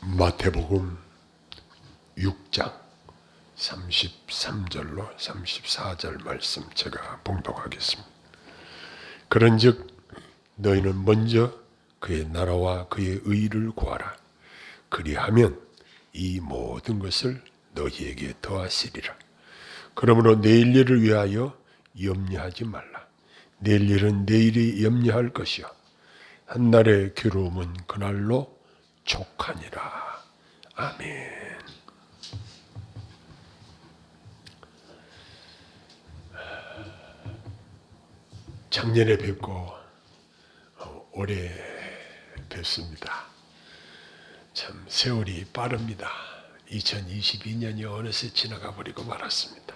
마태복음 6장 33절로 34절 말씀 제가 봉독하겠습니다. 그런즉 너희는 먼저 그의 나라와 그의 의를 구하라. 그리하면 이 모든 것을 너희에게 더하시리라. 그러므로 내일 일을 위하여 염려하지 말라. 내일 일은 내일이 염려할 것이요 한날의 괴로움은 그날로 족하니라. 아멘. 작년에 뵙고 올해 뵙습니다. 참 세월이 빠릅니다. 2022년이 어느새 지나가 버리고 말았습니다.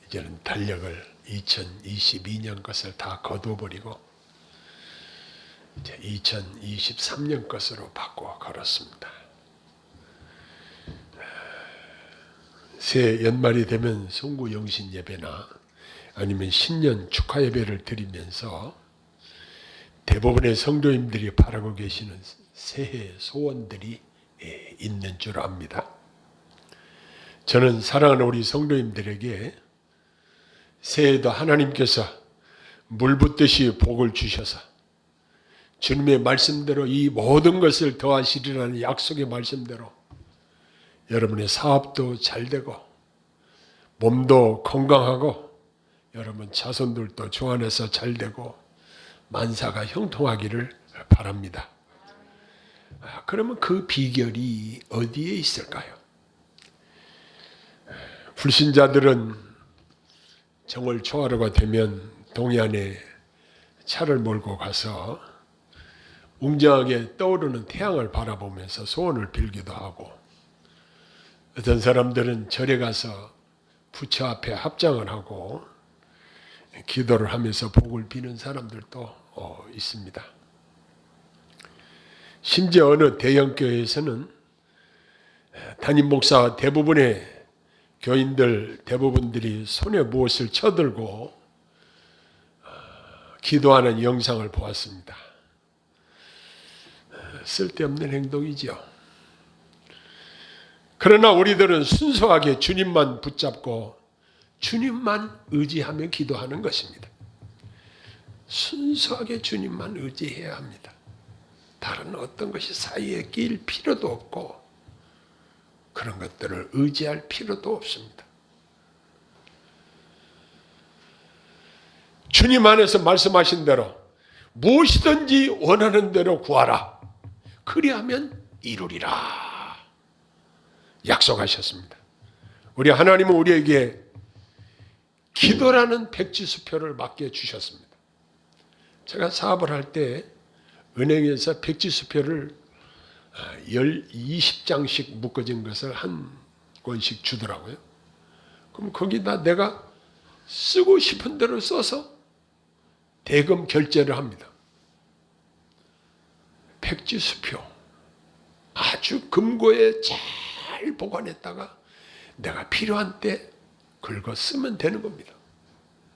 이제는 달력을 2022년 것을 다 거둬버리고 이제 2023년 것으로 바꿔 걸었습니다. 새해 연말이 되면 송구 영신 예배나 아니면 신년 축하 예배를 드리면서 대부분의 성도님들이 바라고 계시는 새해 소원들이 있는 줄 압니다. 저는 사랑하는 우리 성도님들에게 새해에도 하나님께서 물 붓듯이 복을 주셔서 주님의 말씀대로 이 모든 것을 더하시리라는 약속의 말씀대로 여러분의 사업도 잘 되고 몸도 건강하고 여러분 자손들도 주 안에서 잘 되고 만사가 형통하기를 바랍니다. 그러면 그 비결이 어디에 있을까요? 불신자들은 정월 초하루가 되면 동해안에 차를 몰고 가서 웅장하게 떠오르는 태양을 바라보면서 소원을 빌기도 하고, 어떤 사람들은 절에 가서 부처 앞에 합장을 하고 기도를 하면서 복을 비는 사람들도 있습니다. 심지어 어느 대형교회에서는 담임 목사 대부분의 교인들 대부분들이 손에 무엇을 쳐들고 기도하는 영상을 보았습니다. 쓸데없는 행동이죠. 그러나 우리들은 순수하게 주님만 붙잡고 주님만 의지하며 기도하는 것입니다. 순수하게 주님만 의지해야 합니다. 다른 어떤 것이 사이에 낄 필요도 없고 그런 것들을 의지할 필요도 없습니다. 주님 안에서 말씀하신 대로 무엇이든지 원하는 대로 구하라. 그리하면 이루리라. 약속하셨습니다. 우리 하나님은 우리에게 기도라는 백지수표를 맡겨주셨습니다. 제가 사업을 할 때 은행에서 백지수표를 20장씩 묶어진 것을 한 권씩 주더라고요. 그럼 거기다 내가 쓰고 싶은 대로 써서 대금 결제를 합니다. 백지수표 아주 금고에 잘 보관했다가 내가 필요한 때 긁어 쓰면 되는 겁니다.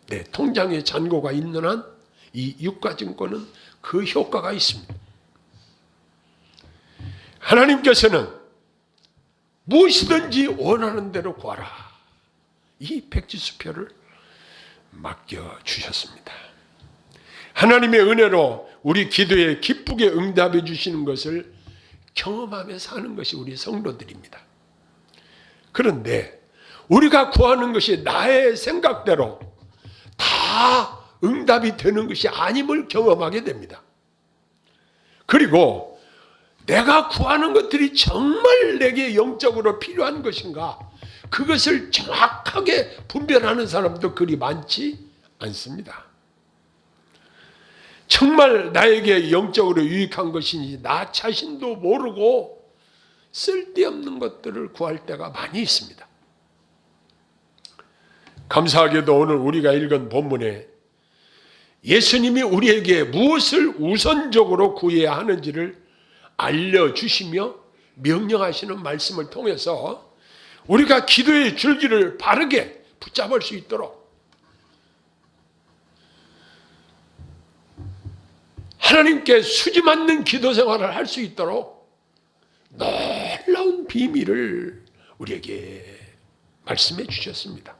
내 통장에 잔고가 있는 한 이 유가증권은 그 효과가 있습니다. 하나님께서는 무엇이든지 원하는 대로 구하라. 이 백지수표를 맡겨주셨습니다. 하나님의 은혜로 우리 기도에 기쁘게 응답해 주시는 것을 경험하며 사는 것이 우리 성도들입니다. 그런데 우리가 구하는 것이 나의 생각대로 다 응답이 되는 것이 아님을 경험하게 됩니다. 그리고 내가 구하는 것들이 정말 내게 영적으로 필요한 것인가, 그것을 정확하게 분별하는 사람도 그리 많지 않습니다. 정말 나에게 영적으로 유익한 것인지 나 자신도 모르고 쓸데없는 것들을 구할 때가 많이 있습니다. 감사하게도 오늘 우리가 읽은 본문에 예수님이 우리에게 무엇을 우선적으로 구해야 하는지를 알려주시며 명령하시는 말씀을 통해서 우리가 기도의 줄기를 바르게 붙잡을 수 있도록 하나님께 수지 맞는 기도 생활을 할 수 있도록 놀라운 비밀을 우리에게 말씀해 주셨습니다.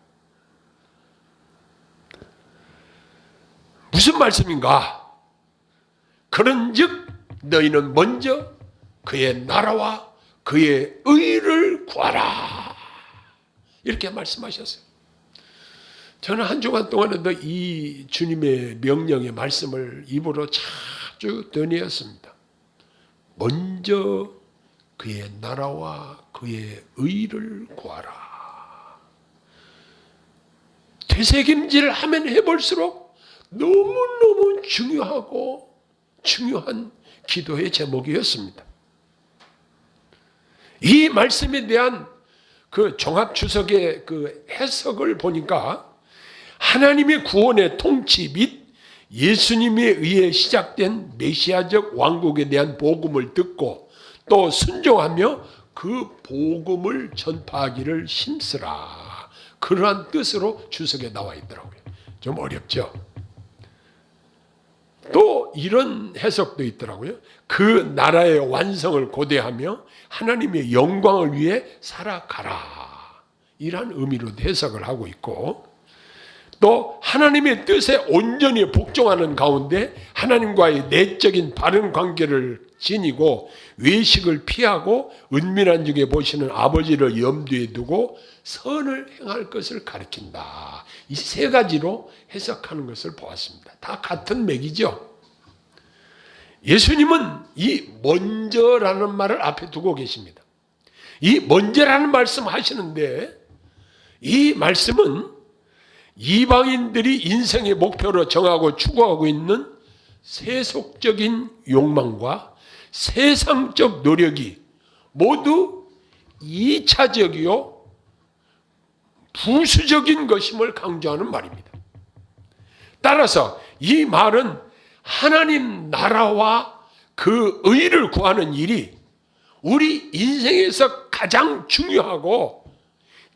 무슨 말씀인가? 그런즉 너희는 먼저 그의 나라와 그의 의를 구하라. 이렇게 말씀하셨어요. 저는 한 주간 동안에도 이 주님의 명령의 말씀을 입으로 자주 되뇌었습니다. 먼저 그의 나라와 그의 의를 구하라. 되새김질 하면 해볼수록 너무너무 중요한 기도의 제목이었습니다. 이 말씀에 대한 그 종합주석의 그 해석을 보니까 하나님의 구원의 통치 및 예수님에 의해 시작된 메시아적 왕국에 대한 복음을 듣고 또 순종하며 그 복음을 전파하기를 힘쓰라. 그러한 뜻으로 주석에 나와 있더라고요. 좀 어렵죠? 또 이런 해석도 있더라고요. 그 나라의 완성을 고대하며 하나님의 영광을 위해 살아가라. 이런 의미로도 해석을 하고 있고, 또 하나님의 뜻에 온전히 복종하는 가운데 하나님과의 내적인 바른 관계를 지니고 외식을 피하고 은밀한 중에 보시는 아버지를 염두에 두고 선을 행할 것을 가리킨다. 이 세 가지로 해석하는 것을 보았습니다. 다 같은 맥이죠. 예수님은 이 먼저라는 말을 앞에 두고 계십니다. 이 먼저라는 말씀 하시는데, 이 말씀은 이방인들이 인생의 목표로 정하고 추구하고 있는 세속적인 욕망과 세상적 노력이 모두 2차적이요 부수적인 것임을 강조하는 말입니다. 따라서 이 말은 하나님 나라와 그 의를 구하는 일이 우리 인생에서 가장 중요하고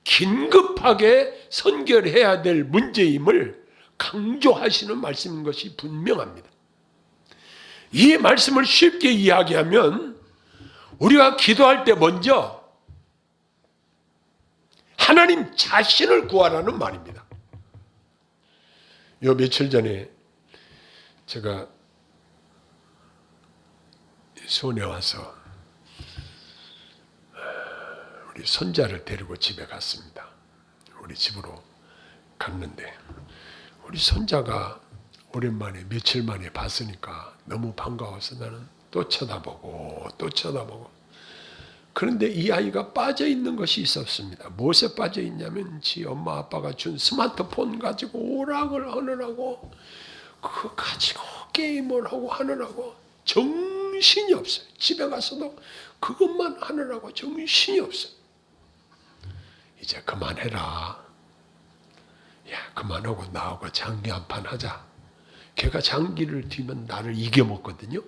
긴급하게 선결해야 될 문제임을 강조하시는 말씀인 것이 분명합니다. 이 말씀을 쉽게 이야기하면 우리가 기도할 때 먼저 하나님 자신을 구하라는 말입니다. 요 며칠 전에 제가 수원에 와서 우리 손자를 데리고 집에 갔습니다. 우리 집으로 갔는데 우리 손자가 오랜만에 며칠 만에 봤으니까 너무 반가워서 나는 또 쳐다보고 또 쳐다보고, 그런데 이 아이가 빠져 있는 것이 있었습니다. 무엇에 빠져 있냐면 지 엄마 아빠가 준 스마트폰 가지고 오락을 하느라고 그거 가지고 게임을 하고 하느라고 정신이 없어요. 집에 가서도 그것만 하느라고 정신이 없어요. 이제 그만해라. 야, 그만하고 나하고 장기 한 판 하자. 걔가 장기를 뒤면 나를 이겨먹거든요.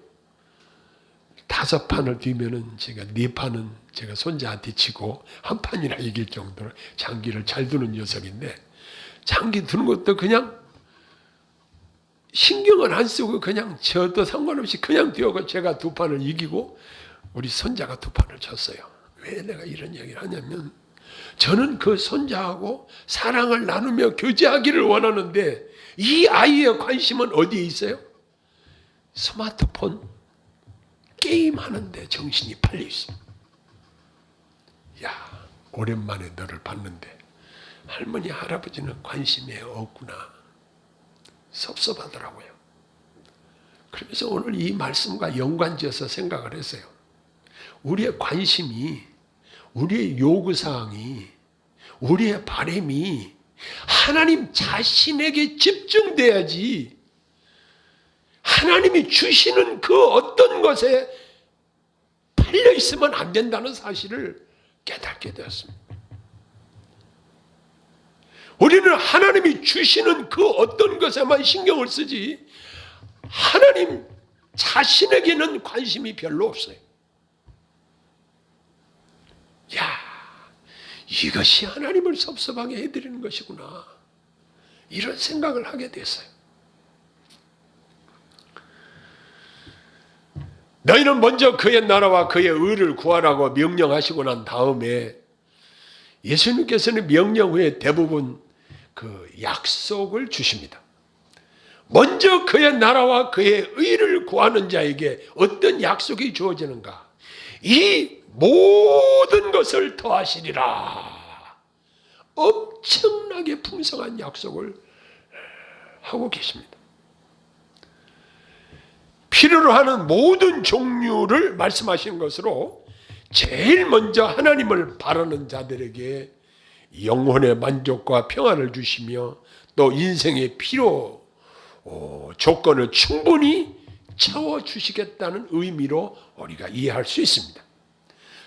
5판을 뒤면은 제가 4판은 제가 손자한테 치고 한 판이나 이길 정도로 장기를 잘 두는 녀석인데, 장기 두는 것도 그냥 신경을 안 쓰고 그냥 저도 상관없이 그냥 뛰어가 제가 2판을 이기고 우리 손자가 2판을 졌어요. 왜 내가 이런 얘기를 하냐면, 저는 그 손자하고 사랑을 나누며 교제하기를 원하는데 이 아이의 관심은 어디에 있어요? 스마트폰 게임하는데 정신이 팔려 있어요. 야, 오랜만에 너를 봤는데 할머니 할아버지는 관심이 없구나. 섭섭하더라고요. 그러면서 오늘 이 말씀과 연관지어서 생각을 했어요. 우리의 관심이, 우리의 요구사항이, 우리의 바람이 하나님 자신에게 집중돼야지 하나님이 주시는 그 어떤 것에 팔려 있으면 안 된다는 사실을 깨닫게 되었습니다. 우리는 하나님이 주시는 그 어떤 것에만 신경을 쓰지 하나님 자신에게는 관심이 별로 없어요. 야, 이것이 하나님을 섭섭하게 해드리는 것이구나. 이런 생각을 하게 됐어요. 너희는 먼저 그의 나라와 그의 의를 구하라고 명령하시고 난 다음에 예수님께서는 명령 후에 대부분 그 약속을 주십니다. 먼저 그의 나라와 그의 의를 구하는 자에게 어떤 약속이 주어지는가? 이 모든 것을 더하시리라. 엄청나게 풍성한 약속을 하고 계십니다. 필요로 하는 모든 종류를 말씀하신 것으로 제일 먼저 하나님을 바라는 자들에게 영혼의 만족과 평안을 주시며 또 인생의 필요 조건을 충분히 채워주시겠다는 의미로 우리가 이해할 수 있습니다.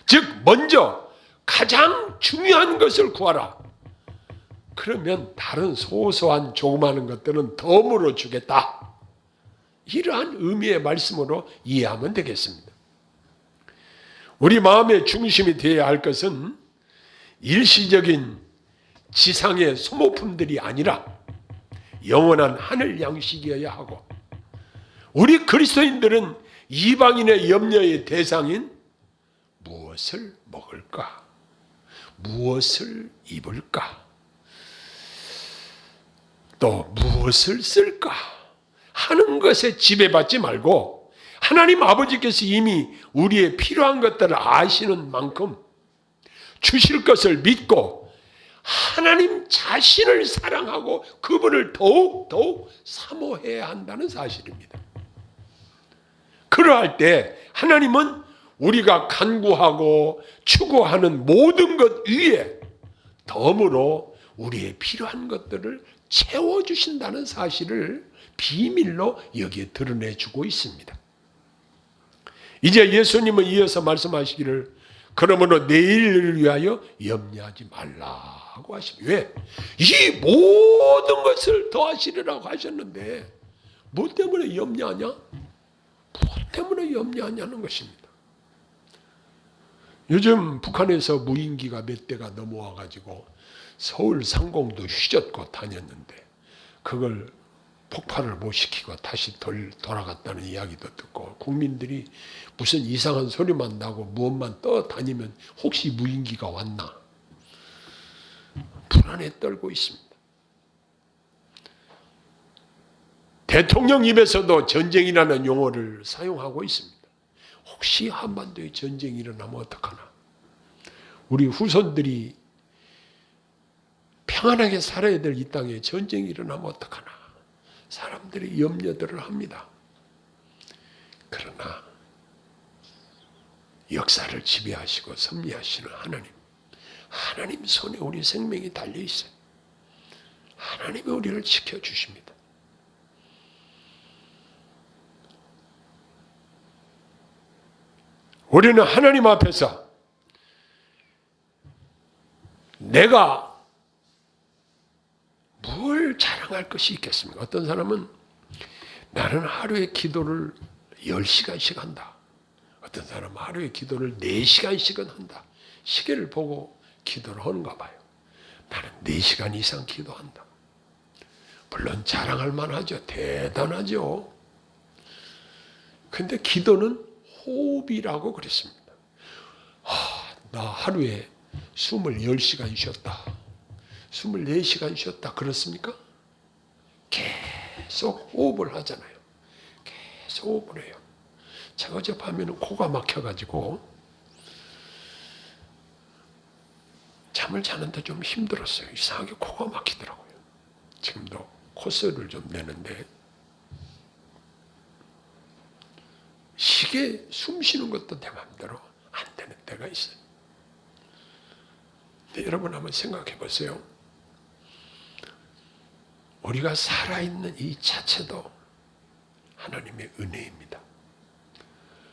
즉 먼저 가장 중요한 것을 구하라. 그러면 다른 소소한 조그마한 것들은 덤으로 주겠다. 이러한 의미의 말씀으로 이해하면 되겠습니다. 우리 마음의 중심이 되어야 할 것은 일시적인 지상의 소모품들이 아니라 영원한 하늘 양식이어야 하고, 우리 그리스도인들은 이방인의 염려의 대상인 무엇을 먹을까? 무엇을 입을까? 또 무엇을 쓸까? 하는 것에 지배받지 말고 하나님 아버지께서 이미 우리의 필요한 것들을 아시는 만큼 주실 것을 믿고 하나님 자신을 사랑하고 그분을 더욱 사모해야 한다는 사실입니다. 그러할 때 하나님은 우리가 간구하고 추구하는 모든 것 위에 덤으로 우리의 필요한 것들을 채워주신다는 사실을 비밀로 여기에 드러내주고 있습니다. 이제 예수님은 이어서 말씀하시기를 그러므로 내일을 위하여 염려하지 말라고 하십니다. 왜? 이 모든 것을 더하시리라고 하셨는데 뭐 때문에 염려하냐? 뭐 때문에 염려하냐는 것입니다. 요즘 북한에서 무인기가 몇 대가 넘어와가지고 서울 상공도 휘젓고 다녔는데 그걸 폭발을 못 시키고 다시 돌아갔다는 이야기도 듣고, 국민들이 무슨 이상한 소리만 나고 무엇만 떠다니면 혹시 무인기가 왔나 불안에 떨고 있습니다. 대통령 입에서도 전쟁이라는 용어를 사용하고 있습니다. 혹시 한반도에 전쟁이 일어나면 어떡하나? 우리 후손들이 평안하게 살아야 될 이 땅에 전쟁이 일어나면 어떡하나? 사람들이 염려들을 합니다. 그러나 역사를 지배하시고 섭리하시는 하나님 손에 우리 생명이 달려 있어요. 하나님이 우리를 지켜주십니다. 우리는 하나님 앞에서 내가 뭘 자랑할 것이 있겠습니까? 어떤 사람은 나는 하루에 기도를 10시간씩 한다. 어떤 사람은 하루에 기도를 4시간씩은 한다. 시계를 보고 기도를 하는가 봐요. 나는 4시간 이상 기도한다. 물론 자랑할 만하죠. 대단하죠. 근데 기도는 호흡이라고 그랬습니다. 나 하루에 숨을 10시간 쉬었다. 24시간 쉬었다. 그렇습니까? 계속 호흡을 하잖아요. 계속 호흡을 해요. 제가 어젯밤에 코가 막혀가지고 잠을 자는데 좀 힘들었어요. 이상하게 코가 막히더라고요. 지금도 콧소리를 좀 내는데 시계 숨 쉬는 것도 내 마음대로 안 되는 때가 있어요. 근데 여러분 한번 생각해 보세요. 우리가 살아있는 이 자체도 하나님의 은혜입니다.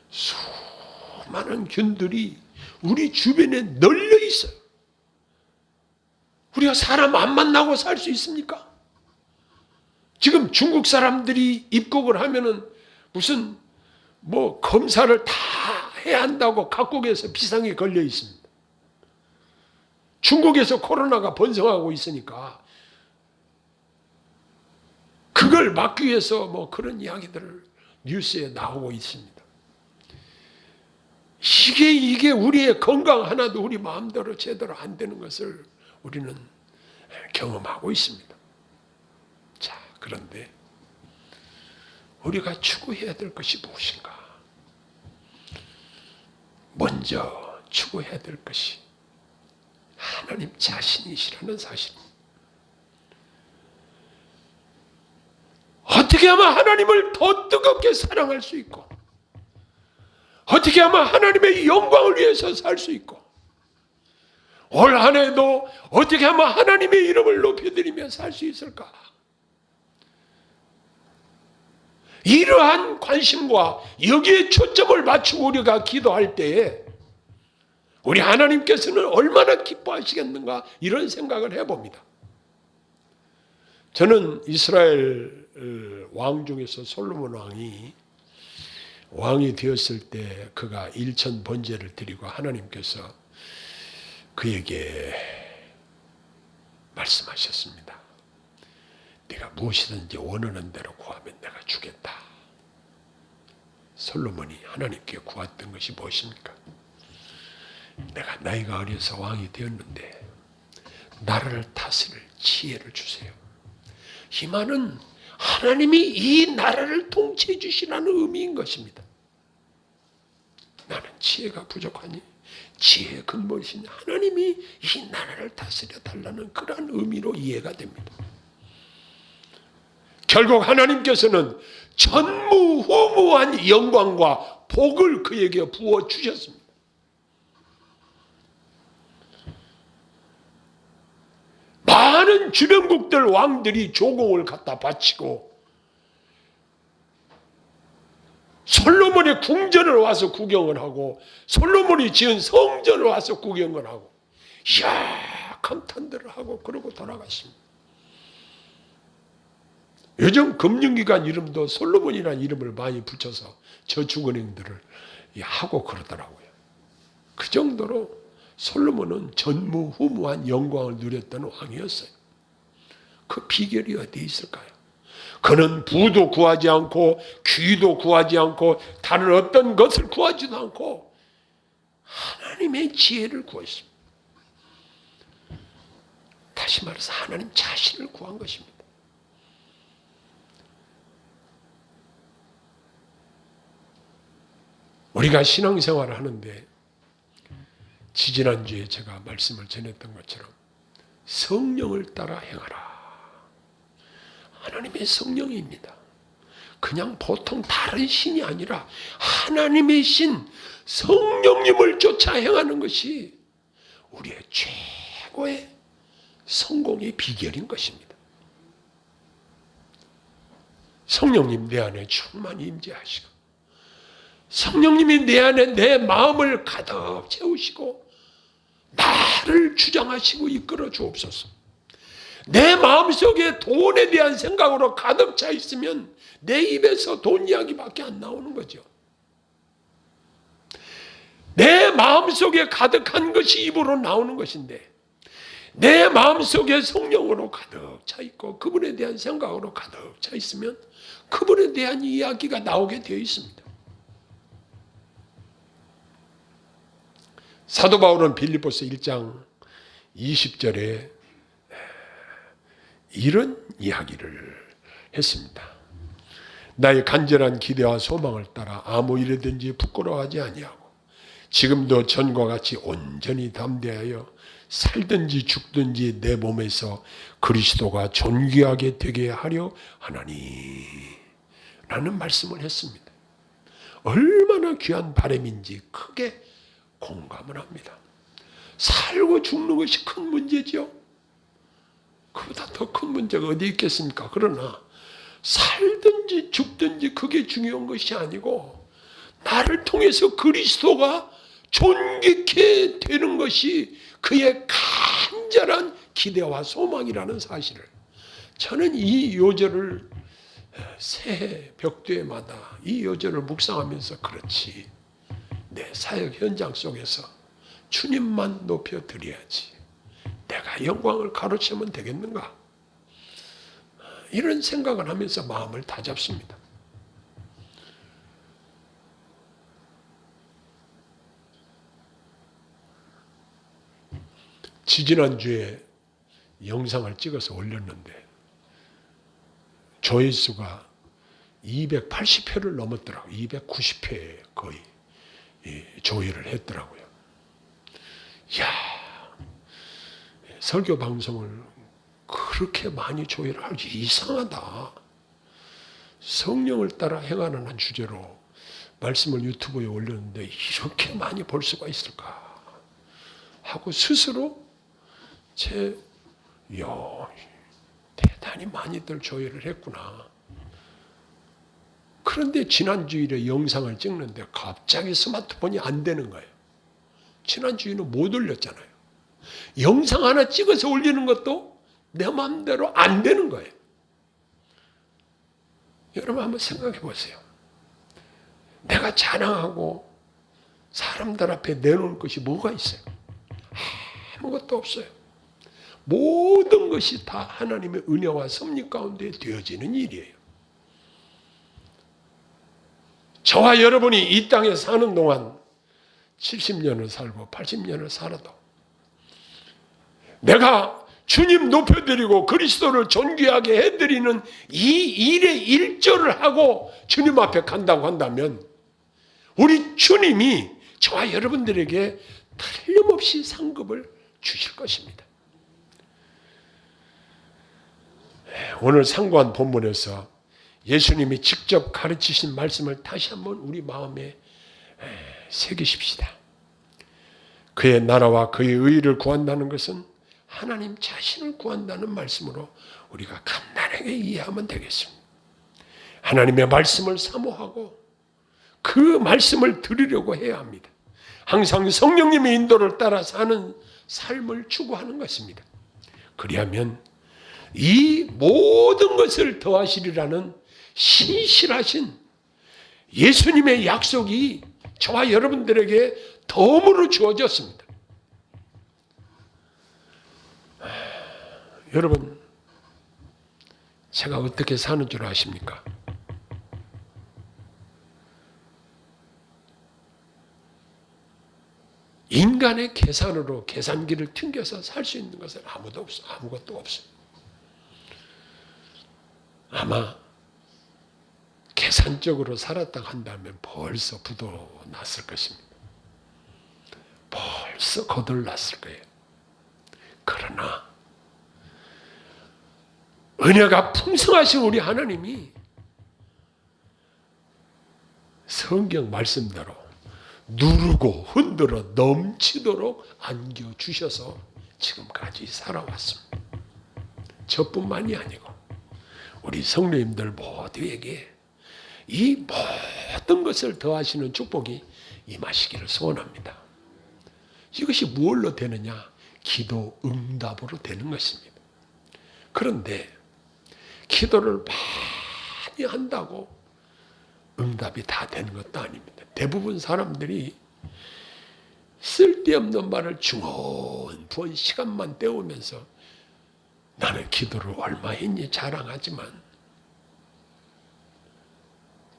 수많은 균들이 우리 주변에 널려 있어요. 우리가 사람 안 만나고 살 수 있습니까? 지금 중국 사람들이 입국을 하면은 무슨 검사를 다 해야 한다고 각국에서 비상이 걸려 있습니다. 중국에서 코로나가 번성하고 있으니까 그걸 막기 위해서 그런 이야기들을 뉴스에 나오고 있습니다. 이게 우리의 건강 하나도 우리 마음대로 제대로 안 되는 것을 우리는 경험하고 있습니다. 자, 그런데 우리가 추구해야 될 것이 무엇인가? 먼저 추구해야 될 것이 하나님 자신이시라는 사실입니다. 어떻게 하면 하나님을 더 뜨겁게 사랑할 수 있고, 어떻게 하면 하나님의 영광을 위해서 살 수 있고, 올 한 해도 어떻게 하면 하나님의 이름을 높여드리며 살 수 있을까? 이러한 관심과 여기에 초점을 맞추고 우리가 기도할 때에 우리 하나님께서는 얼마나 기뻐하시겠는가, 이런 생각을 해봅니다. 저는 이스라엘 왕 중에서 솔로몬 왕이 되었을 때 그가 일천 번제를 드리고 하나님께서 그에게 말씀하셨습니다. 네가 무엇이든지 원하는 대로 구하면 내가 주겠다. 솔로몬이 하나님께 구했던 것이 무엇입니까? 내가 나이가 어려서 왕이 되었는데 나라를 다스릴 지혜를 주세요. 이 말은 하나님이 이 나라를 통치해 주시라는 의미인 것입니다. 나는 지혜가 부족하니 지혜의 근본이신 하나님이 이 나라를 다스려 달라는 그러한 의미로 이해가 됩니다. 결국 하나님께서는 전무후무한 영광과 복을 그에게 부어주셨습니다. 많은 주변국들 왕들이 조공을 갖다 바치고 솔로몬의 궁전을 와서 구경을 하고 솔로몬이 지은 성전을 와서 구경을 하고 이야 감탄들을 하고 그러고 돌아갔습니다. 요즘 금융기관 이름도 솔로몬이라는 이름을 많이 붙여서 저축은행들을 하고 그러더라고요. 그 정도로 솔로몬은 전무후무한 영광을 누렸던 왕이었어요. 그 비결이 어디에 있을까요? 그는 부도 구하지 않고 귀도 구하지 않고 다른 어떤 것을 구하지도 않고 하나님의 지혜를 구했습니다. 다시 말해서 하나님 자신을 구한 것입니다. 우리가 신앙생활을 하는데 지지난주에 제가 말씀을 전했던 것처럼 성령을 따라 행하라. 하나님의 성령입니다. 그냥 보통 다른 신이 아니라 하나님의 신 성령님을 쫓아 행하는 것이 우리의 최고의 성공의 비결인 것입니다. 성령님 내 안에 충만히 임재하시고 성령님이 내 안에 내 마음을 가득 채우시고 나를 주장하시고 이끌어 주옵소서. 내 마음속에 돈에 대한 생각으로 가득 차 있으면 내 입에서 돈 이야기밖에 안 나오는 거죠. 내 마음속에 가득한 것이 입으로 나오는 것인데 내 마음속에 성령으로 가득 차 있고 그분에 대한 생각으로 가득 차 있으면 그분에 대한 이야기가 나오게 되어 있습니다. 사도 바울은 빌립보서 1장 20절에 이런 이야기를 했습니다. 나의 간절한 기대와 소망을 따라 아무 일이든지 부끄러워하지 아니하고 지금도 전과 같이 온전히 담대하여 살든지 죽든지 내 몸에서 그리스도가 존귀하게 되게 하려 하나니 라는 말씀을 했습니다. 얼마나 귀한 바람인지 크게 공감을 합니다. 살고 죽는 것이 큰 문제죠. 그보다 더 큰 문제가 어디 있겠습니까? 그러나 살든지 죽든지 그게 중요한 것이 아니고 나를 통해서 그리스도가 존귀케 되는 것이 그의 간절한 기대와 소망이라는 사실을 저는 이 요절을 새해 벽두에마다 이 요절을 묵상하면서 그렇지 내 사역 현장 속에서 주님만 높여드려야지 내가 영광을 가로채면 되겠는가? 이런 생각을 하면서 마음을 다잡습니다. 지지난주에 영상을 찍어서 올렸는데 조회수가 280회를 넘었더라고요. 290회에 거의 조회를 했더라고요. 이야, 설교 방송을 그렇게 많이 조회를 하지 이상하다. 성령을 따라 행하는 한 주제로 말씀을 유튜브에 올렸는데 이렇게 많이 볼 수가 있을까 하고 스스로 대단히 많이들 조회를 했구나. 그런데 지난주일에 영상을 찍는데 갑자기 스마트폰이 안 되는 거예요. 지난주에는 못 올렸잖아요. 영상 하나 찍어서 올리는 것도 내 마음대로 안 되는 거예요. 여러분 한번 생각해 보세요. 내가 자랑하고 사람들 앞에 내놓을 것이 뭐가 있어요? 아무것도 없어요. 모든 것이 다 하나님의 은혜와 섭리 가운데 되어지는 일이에요. 저와 여러분이 이 땅에 사는 동안 70년을 살고 80년을 살아도 내가 주님 높여드리고 그리스도를 존귀하게 해드리는 이 일의 일조를 하고 주님 앞에 간다고 한다면 우리 주님이 저와 여러분들에게 틀림없이 상급을 주실 것입니다. 오늘 상고한 본문에서 예수님이 직접 가르치신 말씀을 다시 한번 우리 마음에 새기십시다. 그의 나라와 그의 의를 구한다는 것은 하나님 자신을 구한다는 말씀으로 우리가 간단하게 이해하면 되겠습니다. 하나님의 말씀을 사모하고 그 말씀을 들으려고 해야 합니다. 항상 성령님의 인도를 따라 사는 삶을 추구하는 것입니다. 그리하면 이 모든 것을 더하시리라는 신실하신 예수님의 약속이 저와 여러분들에게 덤으로 주어졌습니다. 여러분, 제가 어떻게 사는 줄 아십니까? 인간의 계산으로 계산기를 튕겨서 살 수 있는 것은 아무것도 없어요. 아마 계산적으로 살았다 한다면 벌써 부도 났을 것입니다. 벌써 거덜났을 거예요. 그러나 은혜가 풍성하신 우리 하나님이 성경 말씀대로 누르고 흔들어 넘치도록 안겨주셔서 지금까지 살아왔습니다. 저뿐만이 아니고 우리 성도님들 모두에게 이 모든 것을 더하시는 축복이 임하시기를 소원합니다. 이것이 무엇로 되느냐? 기도 응답으로 되는 것입니다. 그런데 기도를 많이 한다고 응답이 다 되는 것도 아닙니다. 대부분 사람들이 쓸데없는 말을 중언부언 시간만 때우면서 나는 기도를 얼마 했니 자랑하지만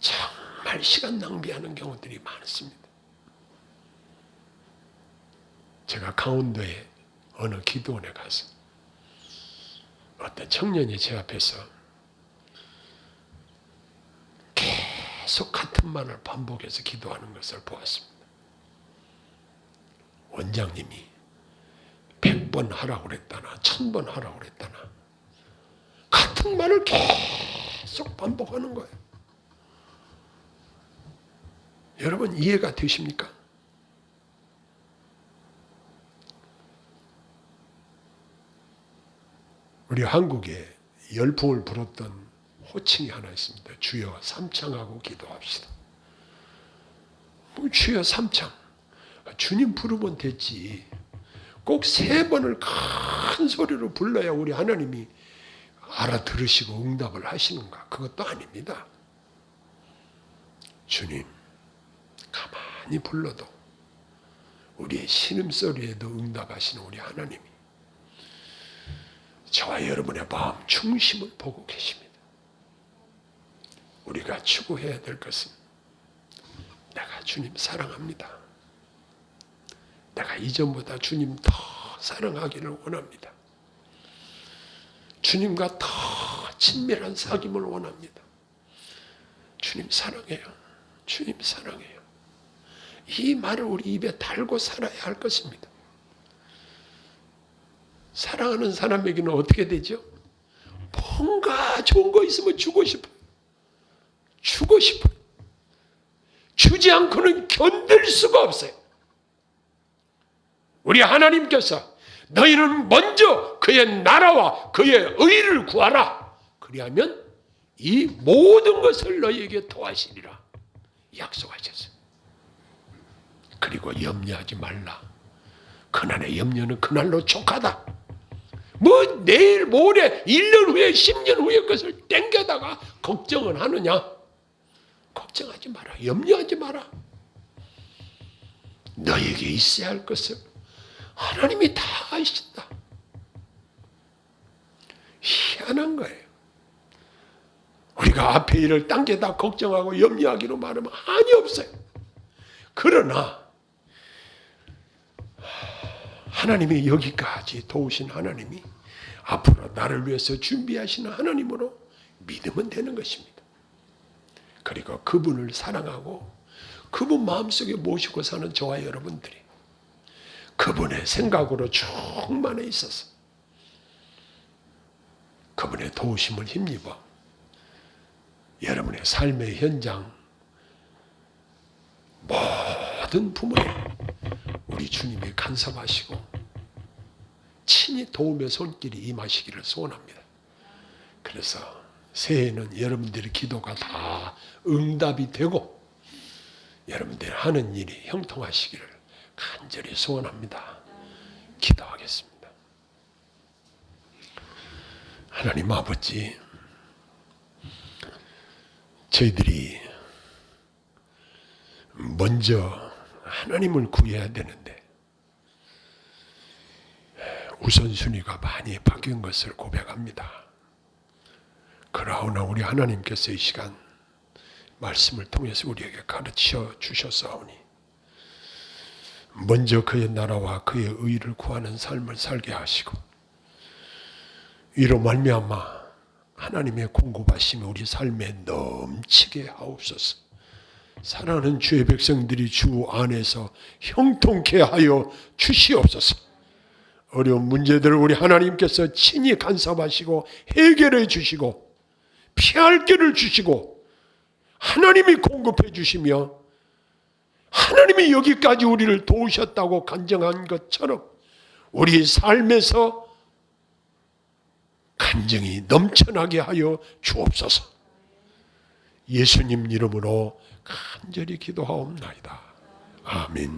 정말 시간 낭비하는 경우들이 많습니다. 제가 강원도에 어느 기도원에 가서 어떤 청년이 제 앞에서 계속 같은 말을 반복해서 기도하는 것을 보았습니다. 원장님이 100번 하라고 그랬다나 1000번 하라고 그랬다나 같은 말을 계속 반복하는 거예요. 여러분 이해가 되십니까? 우리 한국에 열풍을 불었던 호칭이 하나 있습니다. 주여 삼창하고 기도합시다. 주여 삼창. 주님 부르면 됐지. 꼭 3번을 큰 소리로 불러야 우리 하나님이 알아들으시고 응답을 하시는가? 그것도 아닙니다. 주님 가만히 불러도 우리의 신음소리에도 응답하시는 우리 하나님이 저와 여러분의 마음 중심을 보고 계십니다. 우리가 추구해야 될 것은 내가 주님 사랑합니다. 내가 이전보다 주님 더 사랑하기를 원합니다. 주님과 더 친밀한 사귐을 원합니다. 주님 사랑해요. 주님 사랑해요. 이 말을 우리 입에 달고 살아야 할 것입니다. 사랑하는 사람에게는 어떻게 되죠? 뭔가 좋은 거 있으면 주고 싶어요. 주고 싶어요. 주지 않고는 견딜 수가 없어요. 우리 하나님께서 너희는 먼저 그의 나라와 그의 의를 구하라. 그리하면 이 모든 것을 너희에게 더하시리라 약속하셨어요. 그리고 염려하지 말라. 그날의 염려는 그날로 족하다. 뭐 내일 모레 1년 후에 10년 후의 것을 땡겨다가 걱정을 하느냐? 걱정하지 마라. 염려하지 마라. 너에게 있어야 할 것을 하나님이 다 아신다. 희한한 거예요. 우리가 앞에 일을 당겨다 걱정하고 염려하기로 말하면 한이 없어요. 그러나 하나님이 여기까지 도우신 하나님이 앞으로 나를 위해서 준비하시는 하나님으로 믿으면 되는 것입니다. 그리고 그분을 사랑하고 그분 마음속에 모시고 사는 저와 여러분들이 그분의 생각으로 충만해 있어서 그분의 도우심을 힘입어 여러분의 삶의 현장 모든 부모님 우리 주님이 간섭하시고 친히 도움의 손길이 임하시기를 소원합니다. 그래서 새해에는 여러분들의 기도가 다 응답이 되고 여러분들이 하는 일이 형통하시기를 간절히 소원합니다. 기도하겠습니다. 하나님 아버지, 저희들이 먼저 하나님을 구해야 되는데 우선순위가 많이 바뀐 것을 고백합니다. 그러나 우리 하나님께서 이 시간 말씀을 통해서 우리에게 가르쳐 주셨사오니 먼저 그의 나라와 그의 의를 구하는 삶을 살게 하시고 이로 말미암아 하나님의 공급하심이 우리 삶에 넘치게 하옵소서. 사랑하는 주의 백성들이 주 안에서 형통케 하여 주시옵소서. 어려운 문제들을 우리 하나님께서 친히 간섭하시고 해결해 주시고 피할 길을 주시고 하나님이 공급해 주시며 하나님이 여기까지 우리를 도우셨다고 간증한 것처럼 우리 삶에서 간증이 넘쳐나게 하여 주옵소서. 예수님 이름으로 간절히 기도하옵나이다. 아멘.